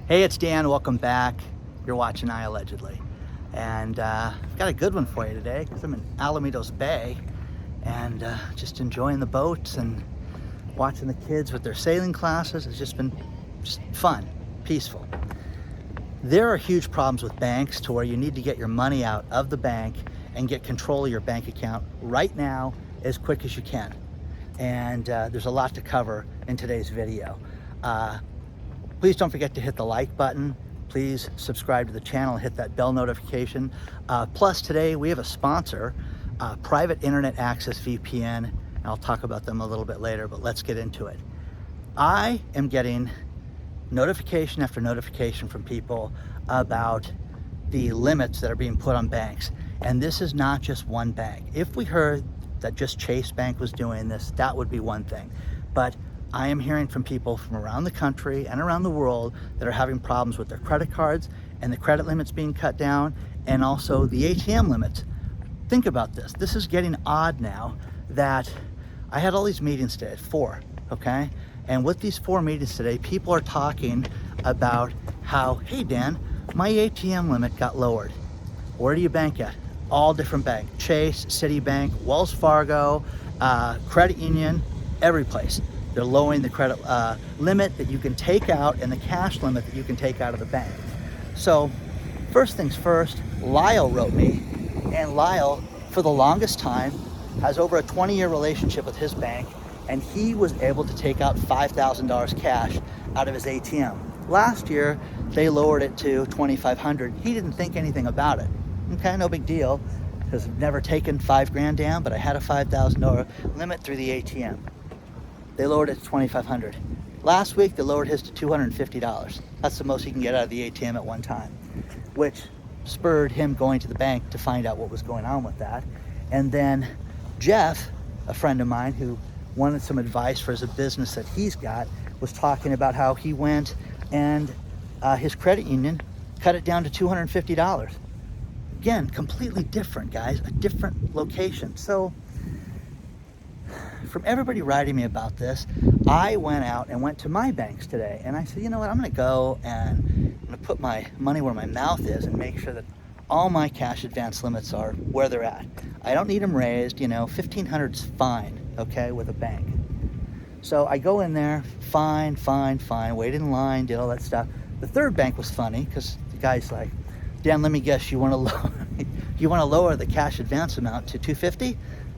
Hey, it's Dan. Welcome back. You're watching iAllegedly. And I've got a good one for you today because I'm in Alamitos Bay and just enjoying the boats and watching the kids with their sailing classes. It's just been fun, peaceful. There are huge problems with banks to where you need to get your money out of the bank and get control of your bank account right now as quick as you can. And there's a lot to cover in today's video. Please don't forget to hit the like button. Please subscribe to the channel and hit that bell notification. Plus today we have a sponsor, Private Internet Access VPN, and I'll talk about them a little bit later, but let's get into it. I am getting notification after notification from people about the limits that are being put on banks. And this is not just one bank. If we heard that just Chase Bank was doing this, that would be one thing. But I am hearing from people from around the country and around the world that are having problems with their credit cards and the credit limits being cut down, and also the ATM limits. Think about this. This is getting odd now that I had all these meetings today, 4, okay? And with these 4 meetings today, people are talking about how, hey Dan, my ATM limit got lowered. Where do you bank at? All different banks, Chase, Citibank, Wells Fargo, credit union, every place. They're lowering the credit limit that you can take out and the cash limit that you can take out of the bank. So first things first, Lyle wrote me, and Lyle, for the longest time, has over a 20-year relationship with his bank, and he was able to take out $5,000 cash out of his ATM. Last year, they lowered it to $2,500. He didn't think anything about it. Okay, no big deal, because I've never taken $5,000 down, but I had a $5,000 limit through the ATM. They lowered it to $2,500. Last week, they lowered his to $250. That's the most he can get out of the ATM at one time, which spurred him going to the bank to find out what was going on with that. And then Jeff, a friend of mine who wanted some advice for his business that he's got, was talking about how he went and his credit union cut it down to $250. Again, completely different, guys, a different location. So from everybody writing me about this, I went out and went to my banks today, and I said, you know what, I'm gonna go and I'm gonna put my money where my mouth is and make sure that all my cash advance limits are where they're at. I don't need them raised, you know, $1,500 is fine, okay, with a bank. So I go in there, fine, waited in line, did all that stuff. The third bank was funny, because the guy's like, Dan, let me guess, you wanna lower the cash advance amount to $250?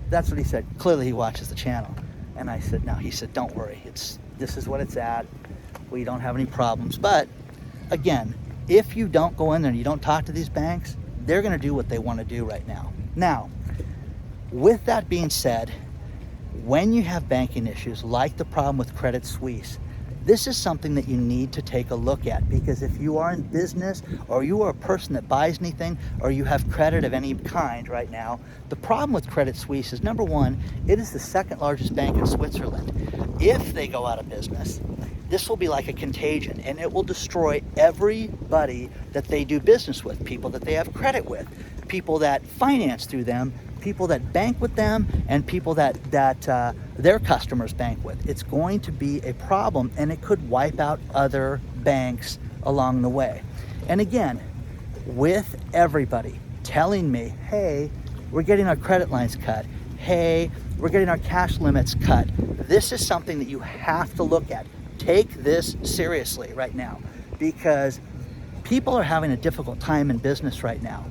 That's what he said. Clearly he watches the channel. And I said, no. He said, don't worry. This is what it's at. We don't have any problems. But again, if you don't go in there and you don't talk to these banks, they're going to do what they want to do right now. Now, with that being said, when you have banking issues like the problem with Credit Suisse, this is something that you need to take a look at, because if you are in business or you are a person that buys anything or you have credit of any kind right now, the problem with Credit Suisse is, number one, it is the second largest bank in Switzerland. If they go out of business, this will be like a contagion, and it will destroy everybody that they do business with, people that they have credit with, people that finance through them, people that bank with them, and people that their customers bank with. It's going to be a problem, and it could wipe out other banks along the way. And again, with everybody telling me, hey, we're getting our credit lines cut, hey, we're getting our cash limits cut, this is something that you have to look at. Take this seriously right now, because people are having a difficult time in business right now.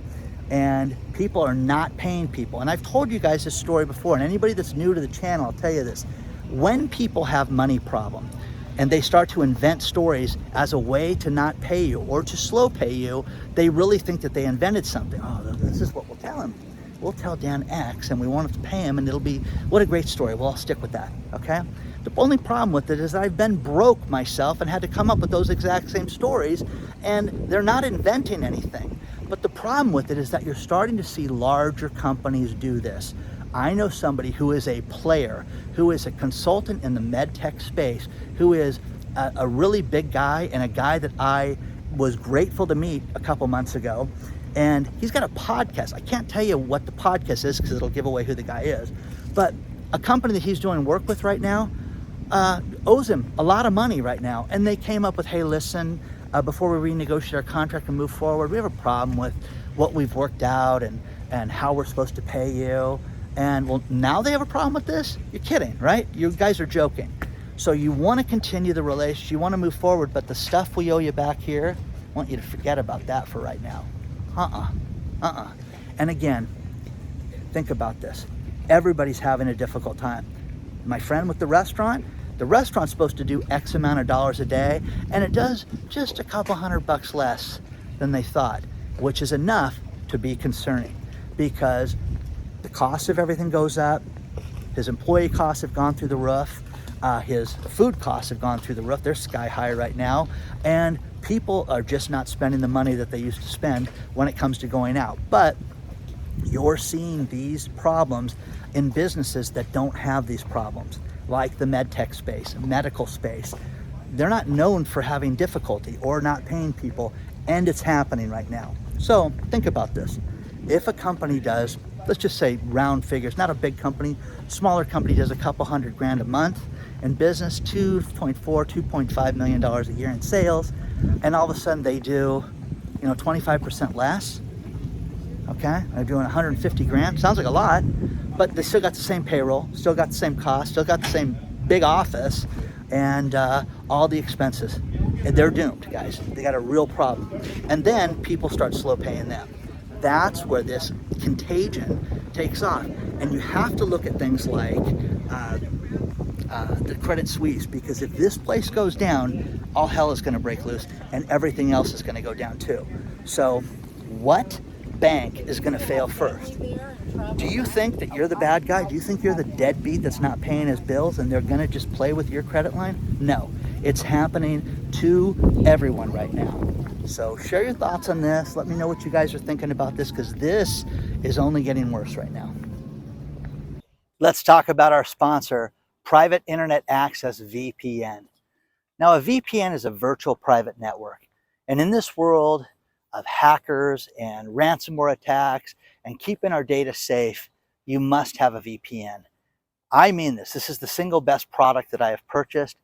And people are not paying people. And I've told you guys this story before, and anybody that's new to the channel, I'll tell you this. When people have money problems and they start to invent stories as a way to not pay you or to slow pay you, they really think that they invented something. Oh, this is what we'll tell him. We'll tell Dan X and we won't have to pay him, and it'll be, what a great story. Well, I'll stick with that, okay? The only problem with it is I've been broke myself and had to come up with those exact same stories, and they're not inventing anything. But the problem with it is that you're starting to see larger companies do this. I know somebody who is a player, who is a consultant in the med tech space, who is a really big guy, and a guy that I was grateful to meet a couple months ago. And he's got a podcast. I can't tell you what the podcast is because it'll give away who the guy is. But a company that he's doing work with right now owes him a lot of money right now. And they came up with, hey, listen, before we renegotiate our contract and move forward. We have a problem with what we've worked out and how we're supposed to pay you. And well, now they have a problem with this? You're kidding, right? You guys are joking. So you want to continue the relationship, you want to move forward, but the stuff we owe you back here, I want you to forget about that for right now. And again, think about this. Everybody's having a difficult time. My friend with the restaurant's supposed to do X amount of dollars a day, and it does just a couple $100 less than they thought, which is enough to be concerning because the cost of everything goes up. His employee costs have gone through the roof. His food costs have gone through the roof. They're sky high right now. And people are just not spending the money that they used to spend when it comes to going out. But you're seeing these problems in businesses that don't have these problems, like the med tech space, medical space. They're not known for having difficulty or not paying people, and it's happening right now. So think about this. If a company does, let's just say round figures, not a big company, smaller company does a couple $100,000 a month in business, $2.5 million a year in sales, and all of a sudden they do, 25% less. Okay, they're doing 150 grand. Sounds like a lot, but they still got the same payroll, still got the same cost, still got the same big office, and all the expenses. And they're doomed, guys. They got a real problem. And then people start slow paying them. That's where this contagion takes off. And you have to look at things like the Credit Suisse, because if this place goes down, all hell is going to break loose and everything else is going to go down too. So what bank is going to fail first? Do you think that you're the bad guy? Do you think you're the deadbeat that's not paying his bills and they're going to just play with your credit line? No, it's happening to everyone right now. So share your thoughts on this. Let me know what you guys are thinking about this, because this is only getting worse right now. Let's talk about our sponsor, Private Internet Access VPN. Now, a VPN is a virtual private network. And in this world of hackers and ransomware attacks and keeping our data safe, you must have a VPN. I mean this. This is the single best product that I have purchased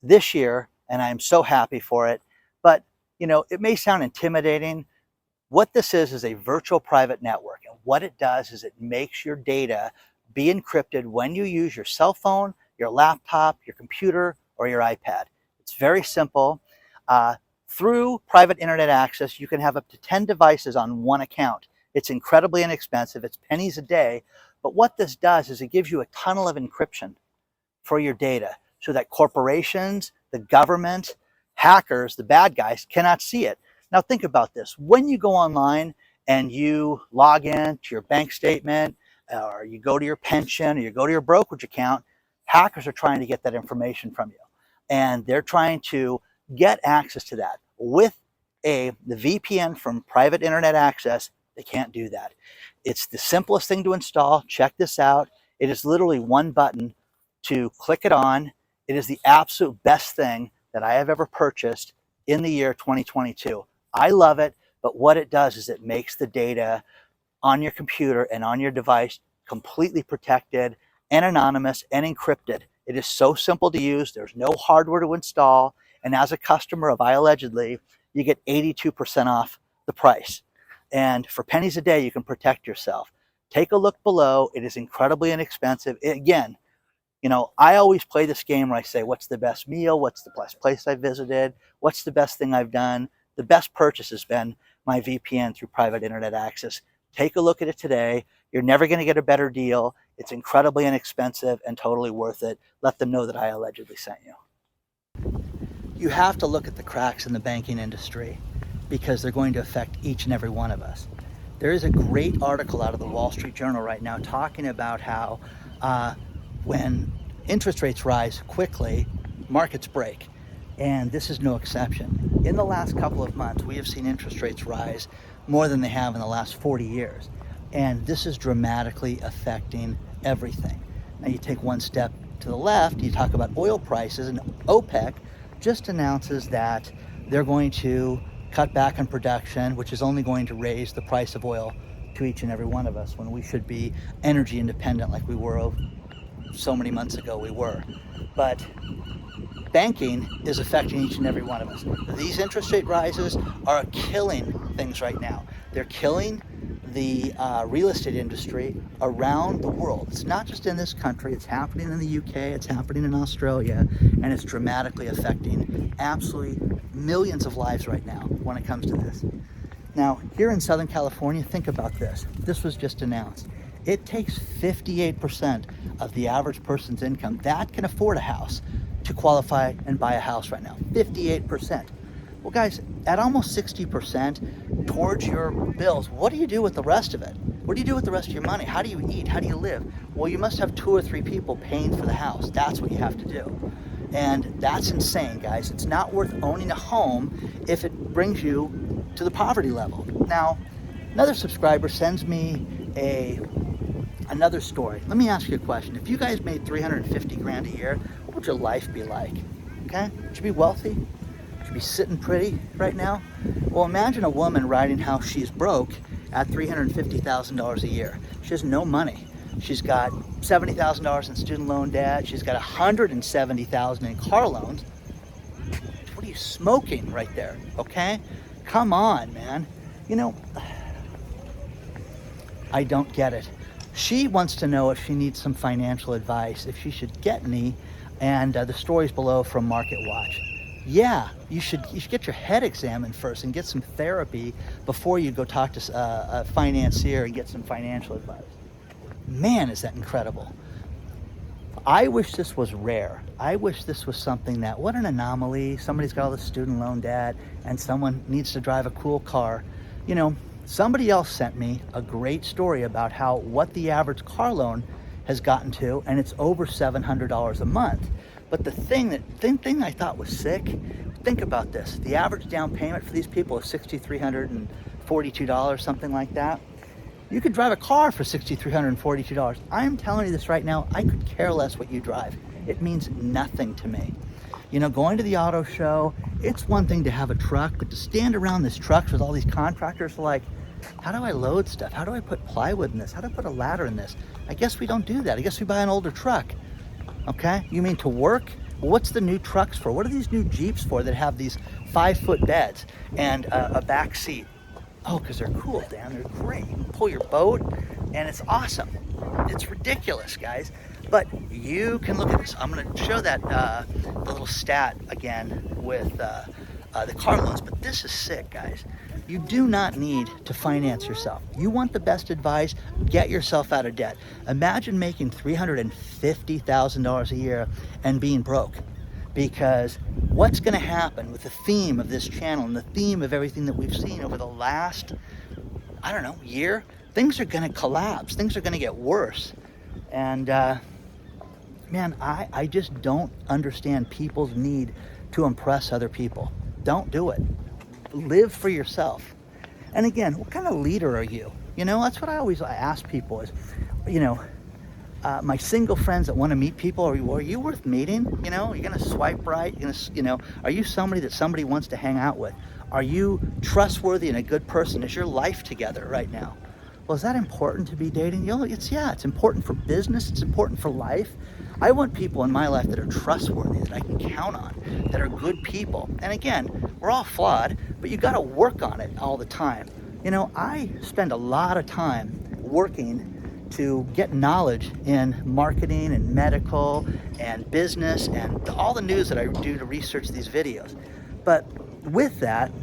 this year, and I am so happy for it. But, it may sound intimidating. What this is a virtual private network. And what it does is it makes your data be encrypted when you use your cell phone, your laptop, your computer, or your iPad. It's very simple. Through private internet access, you can have up to 10 devices on one account. It's incredibly inexpensive. It's pennies a day. But what this does is it gives you a tunnel of encryption for your data so that corporations, the government, hackers, the bad guys cannot see it. Now think about this. When you go online and you log in to your bank statement, or you go to your pension, or you go to your brokerage account, hackers are trying to get that information from you. And they're trying to get access to that. With the VPN from Private Internet Access, they can't do that. It's the simplest thing to install. Check this out. It is literally one button to click it on. It is the absolute best thing that I have ever purchased in the year 2022. I love it, but what it does is it makes the data on your computer and on your device completely protected and anonymous and encrypted. It is so simple to use. There's no hardware to install. And as a customer of iAllegedly, you get 82% off the price. And for pennies a day, you can protect yourself. Take a look below. It is incredibly inexpensive. Again, I always play this game where I say, what's the best meal? What's the best place I visited? What's the best thing I've done? The best purchase has been my VPN through Private Internet Access. Take a look at it today. You're never going to get a better deal. It's incredibly inexpensive and totally worth it. Let them know that I allegedly sent you. You have to look at the cracks in the banking industry because they're going to affect each and every one of us. There is a great article out of the Wall Street Journal right now talking about how when interest rates rise quickly, markets break. And this is no exception. In the last couple of months, we have seen interest rates rise more than they have in the last 40 years. And this is dramatically affecting everything. Now you take one step to the left, you talk about oil prices, and OPEC just announces that they're going to cut back on production, which is only going to raise the price of oil to each and every one of us when we should be energy independent like we were so many months ago we were. But banking is affecting each and every one of us. These interest rate rises are killing things right now. They're killing the real estate industry around the world. It's not just in this country, it's happening in the UK, it's happening in Australia, and it's dramatically affecting absolutely millions of lives right now when it comes to this. Now, here in Southern California, think about this. This was just announced. It takes 58% of the average person's income that can afford a house to qualify and buy a house right now. 58%. Well, guys, at almost 60% towards your bills, what do you do with the rest of it? What do you do with the rest of your money? How do you eat? How do you live? Well, you must have 2 or 3 people paying for the house. That's what you have to do. And that's insane, guys. It's not worth owning a home if it brings you to the poverty level. Now, another subscriber sends me another story. Let me ask you a question. If you guys made 350 grand a year, what would your life be like? Okay? Would you be wealthy? Would you be sitting pretty right now? Well, imagine a woman writing how she's broke at $350,000 a year. She has no money. She's got $70,000 in student loan debt. She's got $170,000 in car loans. What are you smoking right there? Okay? Come on, man. You know, I don't get it. She wants to know if she needs some financial advice, if she should get any, and the story's below from Market Watch. Yeah, you should get your head examined first and get some therapy before you go talk to a financier and get some financial advice. Man, is that incredible. I wish this was rare. I wish this was something that, what an anomaly. Somebody's got all this student loan debt and someone needs to drive a cool car. You know, somebody else sent me a great story about what the average car loan has gotten to, and it's over $700 a month. But the thing I thought was sick, think about this. The average down payment for these people is $6,342, something like that. You could drive a car for $6,342. I'm telling you this right now, I could care less what you drive. It means nothing to me. You know, going to the auto show, it's one thing to have a truck, but to stand around this truck with all these contractors like, how do I load stuff? How do I put plywood in this? How do I put a ladder in this? I guess we don't do that. I guess we buy an older truck. Okay? You mean to work? Well, what's the new trucks for? What are these new Jeeps for that have these 5-foot beds and a back seat? Oh, because they're cool, Dan. They're great. You can pull your boat, and it's awesome. It's ridiculous, guys. But you can look at this. I'm going to show that the little stat again with the car loans. But this is sick, guys. You do not need to finance yourself. You want the best advice, get yourself out of debt. Imagine making $350,000 a year and being broke. Because what's going to happen with the theme of this channel and the theme of everything that we've seen over the last, I don't know, year, things are going to collapse. Things are going to get worse. And man, I just don't understand people's need to impress other people. Don't do it. Live for yourself. And again, what kind of leader are you? You know, that's what I always ask people is, you know, my single friends that want to meet people, are you worth meeting? You know, you're going to swipe right. Are you somebody that somebody wants to hang out with? Are you trustworthy and a good person? Is your life together right now? Well, is that important to be dating? You know, it's important for business. It's important for life. I want people in my life that are trustworthy, that I can count on, that are good people. And again, we're all flawed, but you got to work on it all the time. You know, I spend a lot of time working to get knowledge in marketing and medical and business and all the news that I do to research these videos. But with that,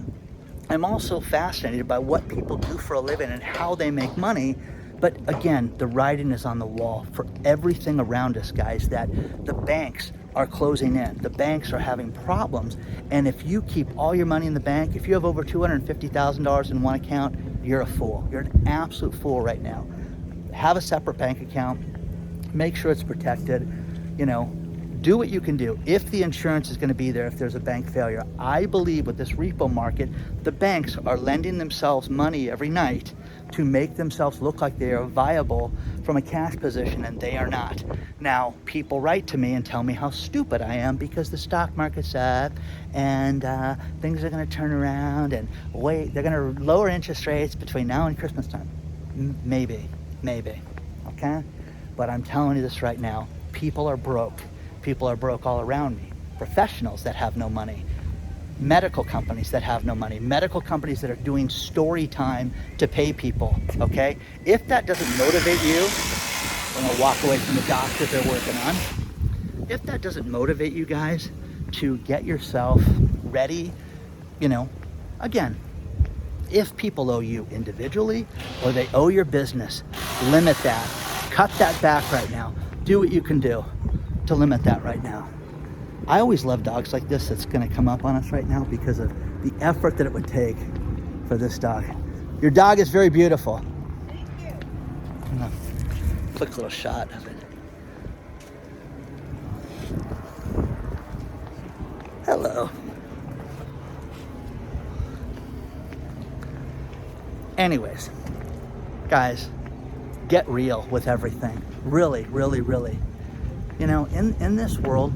I'm also fascinated by what people do for a living and how they make money. But again, the writing is on the wall for everything around us, guys, that the banks are closing in. The banks are having problems. And if you keep all your money in the bank, if you have over $250,000 in one account, you're a fool. You're an absolute fool right now. Have a separate bank account. Make sure it's protected. You know, do what you can do. If the insurance is going to be there, if there's a bank failure, I believe with this repo market, the banks are lending themselves money every night to make themselves look like they are viable from a cash position, and they are not. Now, people write to me and tell me how stupid I am because the stock market's up and things are going to turn around and they're going to lower interest rates between now and Christmas time. Maybe, okay? But I'm telling you this right now, people are broke. People are broke all around me. Professionals that have no money. Medical companies that have no money. Medical companies that are doing story time to pay people, okay? If that doesn't motivate you, I'm gonna walk away from the doctor they're working on. If that doesn't motivate you guys to get yourself ready, you know, again, if people owe you individually or they owe your business, limit that. Cut that back right now. Do what you can do to limit that right now. I always love dogs like this that's gonna come up on us right now because of the effort that it would take for this dog. Your dog is very beautiful. Thank you. Quick little shot of it. Hello. Anyways, guys, get real with everything. Really, really, really. You know, in this world,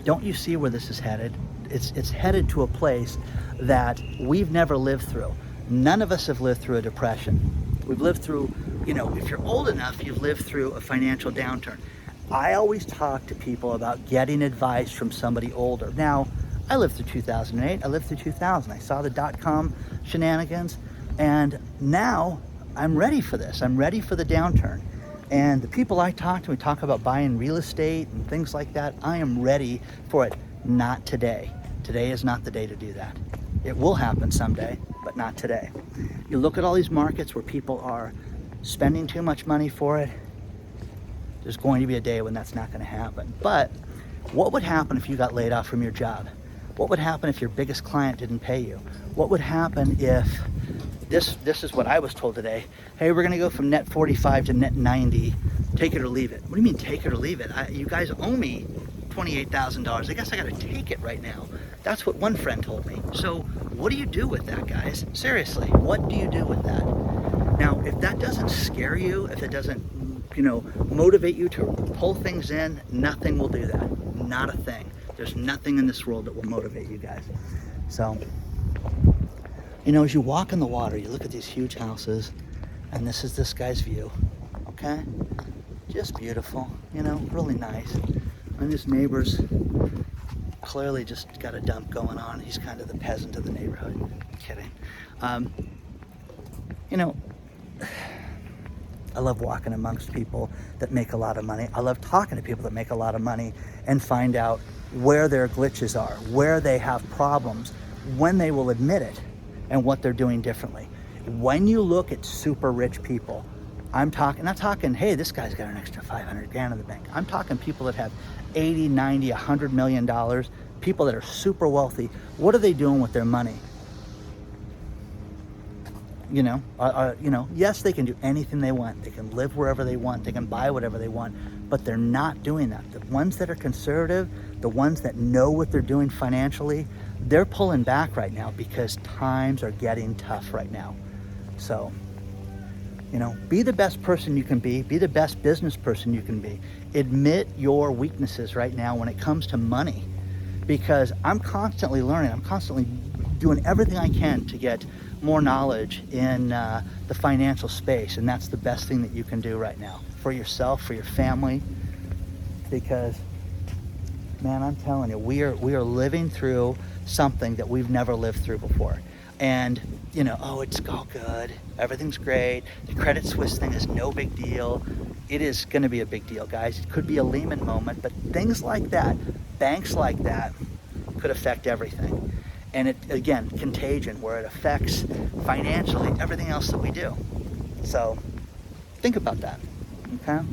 don't you see where this is headed? It's headed to a place that we've never lived through. None of us have lived through a depression. We've lived through, you know, if you're old enough, you've lived through a financial downturn. I always talk to people about getting advice from somebody older. Now, I lived through 2008, I lived through 2000. I saw the dot-com shenanigans, and now I'm ready for this. I'm ready for the downturn. And the people I talk to, we talk about buying real estate and things like that. I am ready for it. Not today. Today is not the day to do that. It will happen someday, but not today. You look at all these markets where people are spending too much money for it. There's going to be a day when that's not going to happen. But what would happen if you got laid off from your job? What would happen if your biggest client didn't pay you? What would happen if this is what I was told today? Hey, we're gonna go from net 45 to net 90. Take it or leave it. What do you mean take it or leave it? You guys owe me $28,000. I guess I gotta take it right now. That's what one friend told me. So what do you do with that, guys? Seriously, what do you do with that? Now, if that doesn't scare you, if it doesn't, you know, motivate you to pull things in, nothing will do that. Not a thing. There's nothing in this world that will motivate you guys. So, you know, as you walk in the water, you look at these huge houses, and this is this guy's view, okay? Just beautiful, you know, really nice. And his neighbor's clearly just got a dump going on. He's kind of the peasant of the neighborhood. Kidding. You know, I love walking amongst people that make a lot of money. I love talking to people that make a lot of money and find out where their glitches are, where they have problems, when they will admit it, and what they're doing differently. When you look at super rich people, I'm not talking, hey, this guy's got an extra 500 grand in the bank. I'm talking people that have 80, 90, $100 million, people that are super wealthy. What are they doing with their money? You know, yes, they can do anything they want. They can live wherever they want. They can buy whatever they want, but they're not doing that. The ones that are conservative, the ones that know what they're doing financially, they're pulling back right now because times are getting tough right now. So, you know, be the best person you can be the best business person you can be. Admit your weaknesses right now when it comes to money, because I'm constantly learning. I'm constantly doing everything I can to get more knowledge in the financial space, and that's the best thing that you can do right now for yourself, for your family, because, man, I'm telling you, we are living through something that we've never lived through before. And, you know, oh, it's all good, everything's great, the Credit Suisse thing is no big deal. It is going to be a big deal, guys. It could be a Lehman moment, but things like that, banks like that, could affect everything. And it, again, contagion, where it affects financially everything else that we do. So think about that, okay?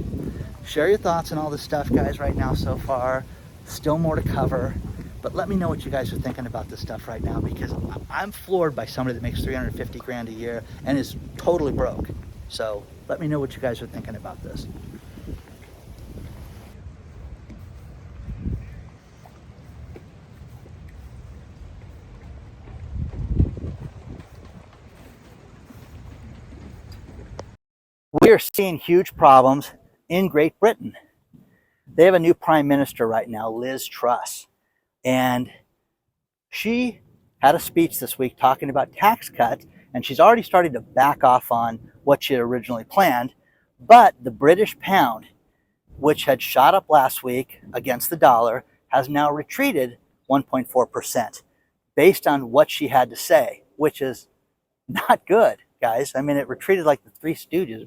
Share your thoughts on all this stuff, guys, right now so far. Still more to cover, but let me know what you guys are thinking about this stuff right now, because I'm floored by somebody that makes 350 grand a year and is totally broke. So let me know what you guys are thinking about this. We are seeing huge problems in Great Britain. They have a new prime minister right now, Liz Truss, and she had a speech this week talking about tax cuts, and she's already starting to back off on what she had originally planned. But the British pound, which had shot up last week against the dollar, has now retreated 1.4% based on what she had to say, which is not good, guys. I mean, it retreated like the Three Stooges.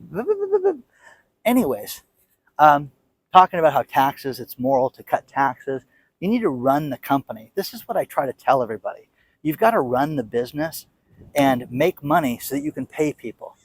Anyways, talking about how taxes, it's moral to cut taxes. You need to run the company. This is what I try to tell everybody. You've got to run the business and make money so that you can pay people.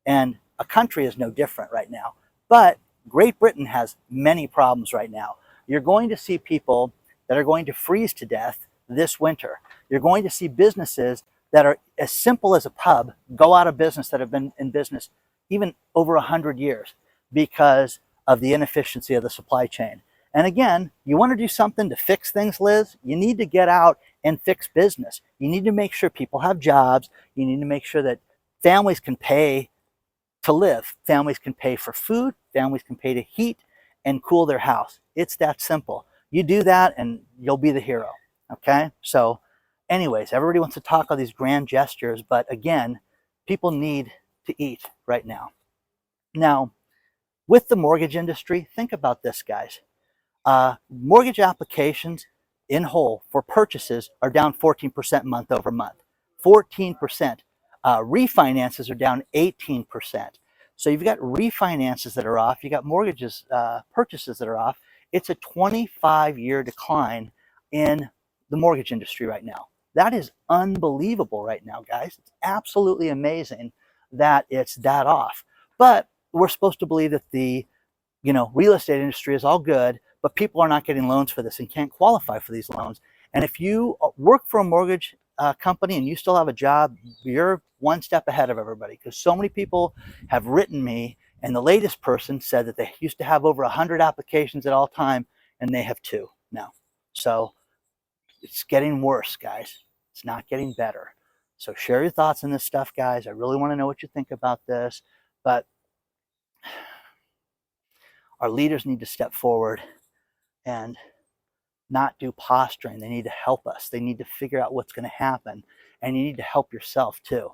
And a country is no different right now. But Great Britain has many problems right now. You're going to see people that are going to freeze to death this winter. You're going to see businesses that are as simple as a pub go out of business, that have been in business even over 100 years because of the inefficiency of the supply chain. And again, you want to do something to fix things, Liz, you need to get out and fix business. You need to make sure people have jobs. You need to make sure that families can pay to live. Families can pay for food. Families can pay to heat and cool their house. It's that simple. You do that and you'll be the hero. Okay? So anyways, everybody wants to talk all these grand gestures, but again, people need to eat right now. Now, with the mortgage industry, think about this, guys. Mortgage applications in whole for purchases are down 14% month over month. 14%. Refinances are down 18%. So you've got refinances that are off. You've got mortgages, purchases that are off. It's a 25-year decline in the mortgage industry right now. That is unbelievable right now, guys. It's absolutely amazing that it's that off. But we're supposed to believe that the real estate industry is all good, but people are not getting loans for this and can't qualify for these loans. And if you work for a mortgage company and you still have a job, you're one step ahead of everybody, because so many people have written me, and the latest person said that they used to have over 100 applications at all time, and they have 2 now. So it's getting worse, guys. It's not getting better. So share your thoughts on this stuff, guys. I really want to know what you think about this, but our leaders need to step forward and not do posturing. They need to help us. They need to figure out what's going to happen, and you need to help yourself too.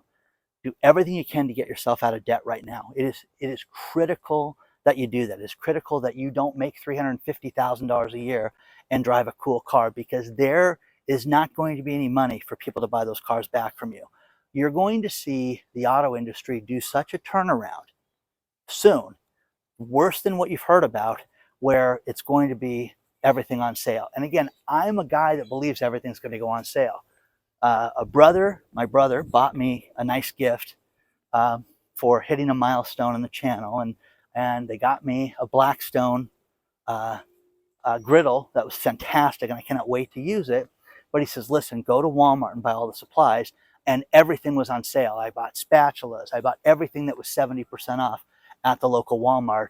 Do everything you can to get yourself out of debt right now. It is critical that you do that. It's critical that you don't make $350,000 a year and drive a cool car, because there is not going to be any money for people to buy those cars back from you. You're going to see the auto industry do such a turnaround soon, worse than what you've heard about, where it's going to be everything on sale. And again, I'm a guy that believes everything's going to go on sale. My brother bought me a nice gift for hitting a milestone on the channel, and they got me a Blackstone griddle that was fantastic, and I cannot wait to use it. But he says, listen, go to Walmart and buy all the supplies, and everything was on sale. I bought spatulas. I bought everything that was 70% off at the local Walmart,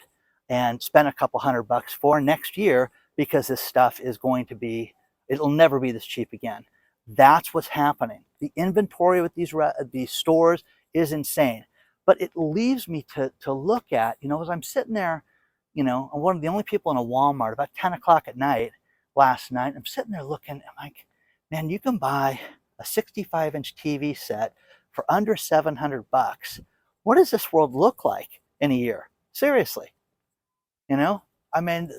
and spent a couple $100 for next year, because this stuff is going to be, it'll never be this cheap again. That's what's happening. The inventory with these stores is insane. But it leaves me to look at, as I'm sitting there, I'm one of the only people in a Walmart about 10 o'clock at night last night. I'm sitting there looking, I'm like, man, you can buy a 65-inch TV set for under $700. What does this world look like in a year? Seriously. I mean,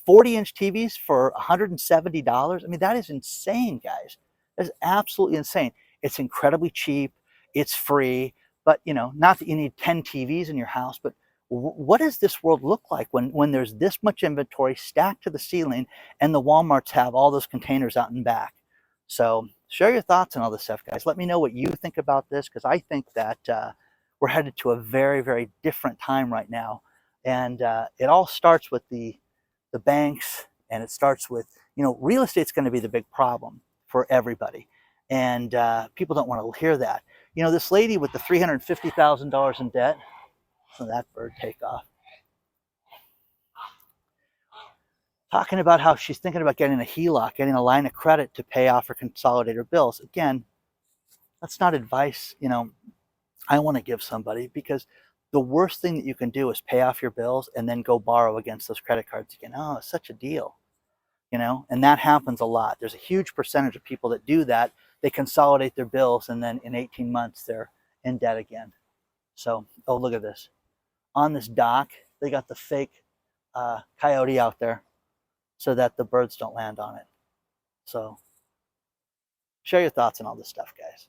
40-inch TVs for $170. I mean, that is insane, guys. That is absolutely insane. It's incredibly cheap. It's free. But, not that you need 10 TVs in your house, but what does this world look like when there's this much inventory stacked to the ceiling, and the Walmarts have all those containers out and back? So share your thoughts on all this stuff, guys. Let me know what you think about this, because I think that we're headed to a very, very different time right now. And it all starts with the banks, and it starts with, real estate's going to be the big problem for everybody. And people don't want to hear that. This lady with the $350,000 in debt, so that bird take off, talking about how she's thinking about getting a HELOC, getting a line of credit to pay off her consolidated bills. Again, that's not advice, I want to give somebody, because the worst thing that you can do is pay off your bills and then go borrow against those credit cards again. Oh, it's such a deal, and that happens a lot. There's a huge percentage of people that do that. They consolidate their bills, and then in 18 months, they're in debt again. So, oh, look at this. on this dock, they got the fake coyote out there so that the birds don't land on it. So share your thoughts on all this stuff, guys.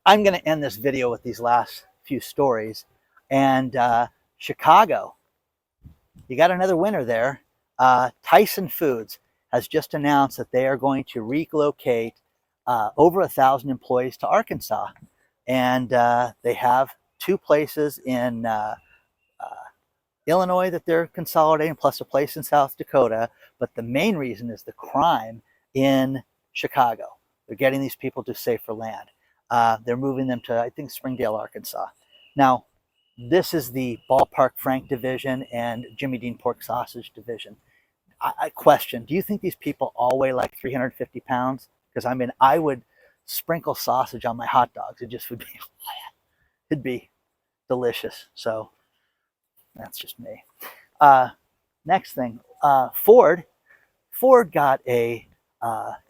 I'm going to end this video with these last few stories. And Chicago, you got another winner there. Tyson Foods has just announced that they are going to relocate over 1,000 employees to Arkansas. And they have 2 places in Illinois that they're consolidating, plus a place in South Dakota. But the main reason is the crime in Chicago. They're getting these people to safer land. They're moving them to, I think, Springdale, Arkansas. Now, this is the Ballpark Frank division and Jimmy Dean pork sausage division. I question, do you think these people all weigh like 350 pounds? Because I mean, I would sprinkle sausage on my hot dogs. It just would be, it'd be delicious. So that's just me. Next thing, Ford got a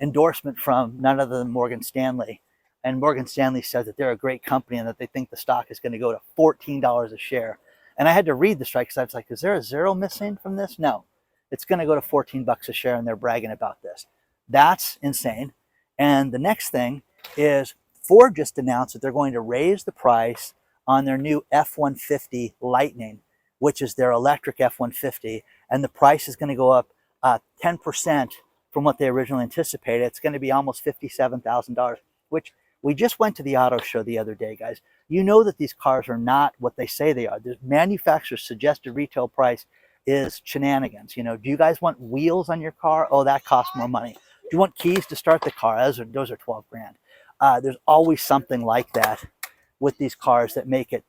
endorsement from none other than Morgan Stanley. And Morgan Stanley said that they're a great company and that they think the stock is going to go to $14 a share. And I had to read the strike because I was like, is there a zero missing from this? No, it's going to go to 14 bucks a share, and they're bragging about this. That's insane. And the next thing is Ford just announced that they're going to raise the price on their new F-150 Lightning, which is their electric F-150. And the price is going to go up 10% from what they originally anticipated. It's going to be almost $57,000, which we just went to the auto show the other day, guys. You know that these cars are not what they say they are. The manufacturer's suggested retail price is shenanigans. You know, do you guys want wheels on your car? Oh, that costs more money. Do you want keys to start the car? Those are 12 grand. There's always something like that with these cars that make it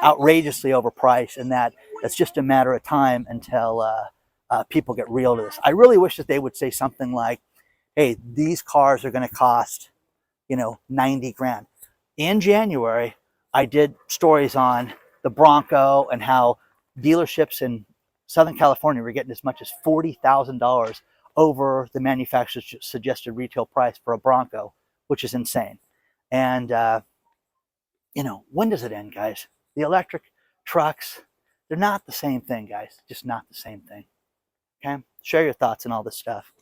outrageously overpriced, and that it's just a matter of time until people get real to this. I really wish that they would say something like, hey, these cars are going to cost, 90 grand. In January, I did stories on the Bronco and how dealerships in Southern California were getting as much as $40,000 over the manufacturer's suggested retail price for a Bronco, which is insane. And, when does it end, guys? The electric trucks, they're not the same thing, guys. Just not the same thing. Okay? Share your thoughts on all this stuff.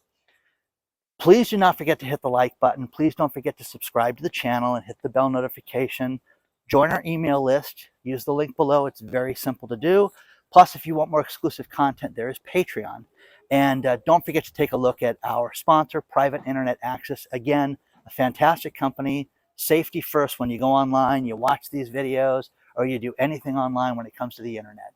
Please do not forget to hit the like button. Please don't forget to subscribe to the channel and hit the bell notification. Join our email list. Use the link below. It's very simple to do. Plus, if you want more exclusive content, there is Patreon. And don't forget to take a look at our sponsor, Private Internet Access. Again, a fantastic company. Safety first when you go online, you watch these videos, or you do anything online when it comes to the internet.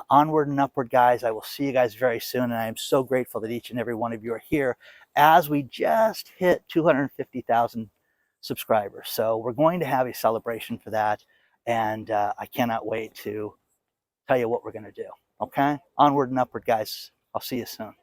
Onward and upward, guys. I will see you guys very soon, and I am so grateful that each and every one of you are here as we just hit 250,000 subscribers. So we're going to have a celebration for that, and I cannot wait to tell you what we're going to do. Okay? Onward and upward, guys. I'll see you soon.